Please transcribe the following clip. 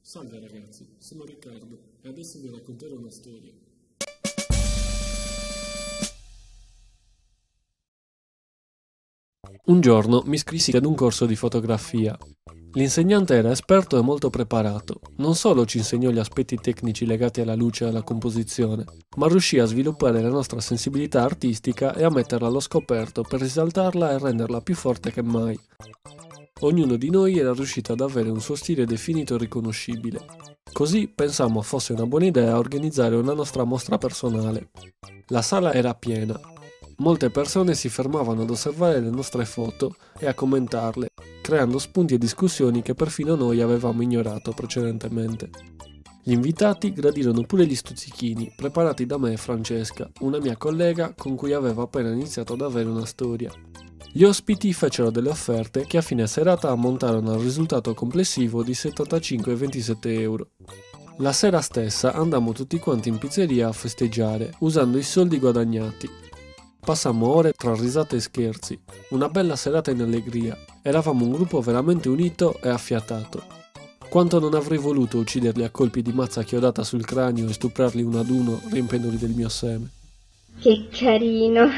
Salve ragazzi, sono Riccardo e adesso vi racconterò una storia. Un giorno mi iscrissi ad un corso di fotografia. L'insegnante era esperto e molto preparato. Non solo ci insegnò gli aspetti tecnici legati alla luce e alla composizione, ma riuscì a sviluppare la nostra sensibilità artistica e a metterla allo scoperto per risaltarla e renderla più forte che mai. Ognuno di noi era riuscito ad avere un suo stile definito e riconoscibile. Così pensammo fosse una buona idea organizzare una nostra mostra personale. La sala era piena. Molte persone si fermavano ad osservare le nostre foto e a commentarle, creando spunti e discussioni che perfino noi avevamo ignorato precedentemente. Gli invitati gradirono pure gli stuzzichini, preparati da me e Francesca, una mia collega con cui avevo appena iniziato ad avere una storia. Gli ospiti fecero delle offerte che a fine serata ammontarono al risultato complessivo di 75,27 euro. La sera stessa andammo tutti quanti in pizzeria a festeggiare, usando i soldi guadagnati. Passammo ore tra risate e scherzi, una bella serata in allegria. Eravamo un gruppo veramente unito e affiatato. Quanto non avrei voluto ucciderli a colpi di mazza chiodata sul cranio e stuprarli uno ad uno riempendoli del mio seme. Che carino!